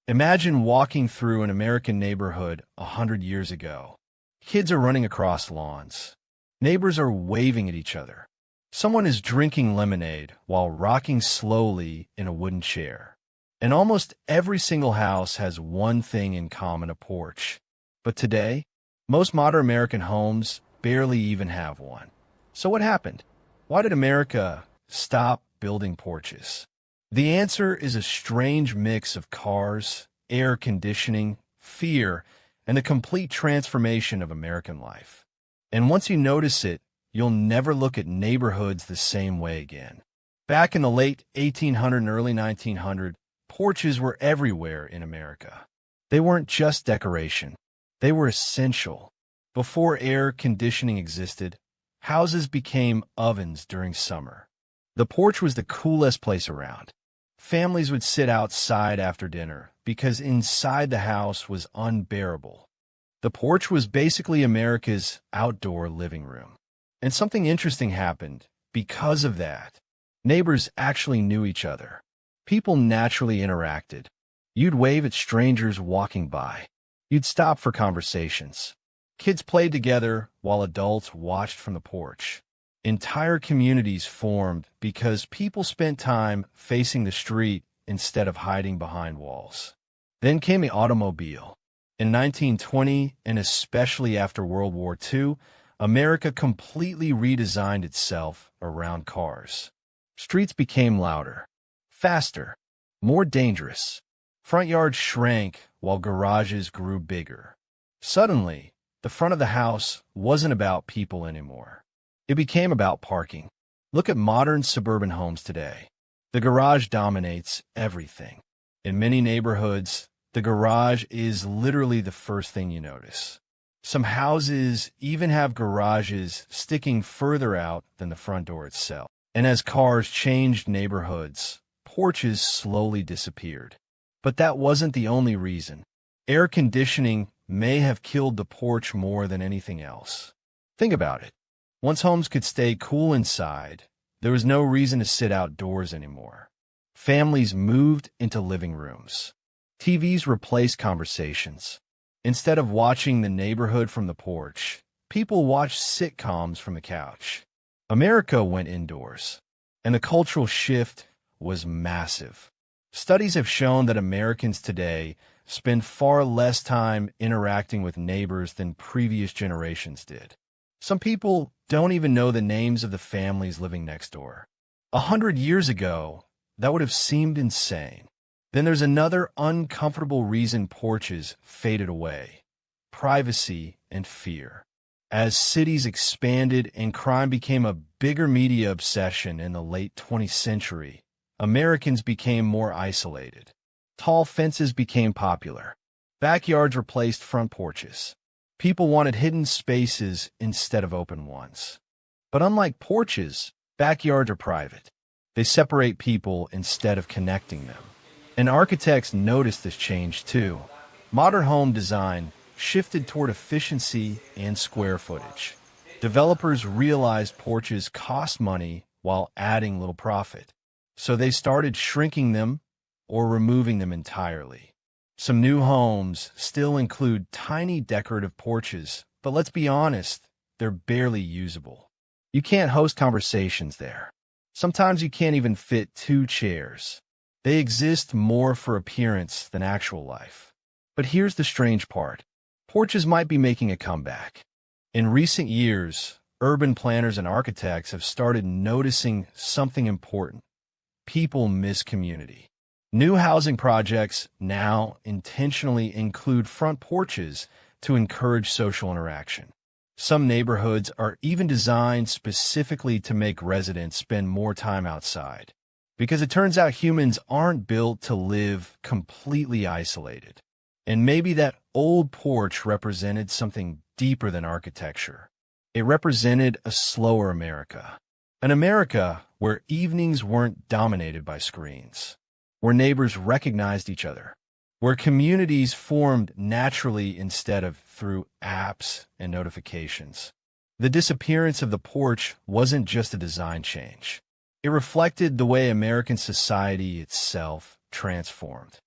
Imagine walking through an American neighborhood 100 years ago. Kids are running across lawns. Neighbors are waving at each other. Someone is drinking lemonade while rocking slowly in a wooden chair. And almost every single house has one thing in common: a porch. But today, most modern American homes barely even have one. So what happened? Why did America stop building porches? The answer is a strange mix of cars, air conditioning, fear, and the complete transformation of American life. And once you notice it, you'll never look at neighborhoods the same way again. Back in the late 1800s and early 1900s, porches were everywhere in America. They weren't just decoration. They were essential. Before air conditioning existed, houses became ovens during summer. The porch was the coolest place around. Families would sit outside after dinner because inside the house was unbearable. The porch was basically America's outdoor living room. And something interesting happened because of that. Neighbors actually knew each other. People naturally interacted. You'd wave at strangers walking by. You'd stop for conversations. Kids played together while adults watched from the porch. Entire communities formed because people spent time facing the street instead of hiding behind walls. Then came the automobile. In 1920, and especially after World War II, America completely redesigned itself around cars. Streets became louder, faster, more dangerous. Front yards shrank while garages grew bigger. Suddenly, the front of the house wasn't about people anymore. It became about parking. Look at modern suburban homes today. The garage dominates everything. In many neighborhoods, the garage is literally the first thing you notice. Some houses even have garages sticking further out than the front door itself. And as cars changed neighborhoods, porches slowly disappeared. But that wasn't the only reason. Air conditioning may have killed the porch more than anything else. Think about it. Once homes could stay cool inside, there was no reason to sit outdoors anymore. Families moved into living rooms. TVs replaced conversations. Instead of watching the neighborhood from the porch, people watched sitcoms from the couch. America went indoors, and the cultural shift was massive. Studies have shown that Americans today spend far less time interacting with neighbors than previous generations did. Some people don't even know the names of the families living next door. 100 years ago, that would have seemed insane. Then there's another uncomfortable reason porches faded away: privacy and fear. As cities expanded and crime became a bigger media obsession in the late 20th century, Americans became more isolated. Tall fences became popular. Backyards replaced front porches. People wanted hidden spaces instead of open ones. But unlike porches, backyards are private. They separate people instead of connecting them. And architects noticed this change too. Modern home design shifted toward efficiency and square footage. Developers realized porches cost money while adding little profit. So they started shrinking them or removing them entirely. Some new homes still include tiny decorative porches, but let's be honest, they're barely usable. You can't host conversations there. Sometimes you can't even fit 2 chairs. They exist more for appearance than actual life. But here's the strange part. Porches might be making a comeback. In recent years, urban planners and architects have started noticing something important. People miss community. New housing projects now intentionally include front porches to encourage social interaction. Some neighborhoods are even designed specifically to make residents spend more time outside, because it turns out humans aren't built to live completely isolated. And maybe that old porch represented something deeper than architecture. It represented a slower America, an America where evenings weren't dominated by screens, where neighbors recognized each other, where communities formed naturally instead of through apps and notifications. The disappearance of the porch wasn't just a design change. It reflected the way American society itself transformed.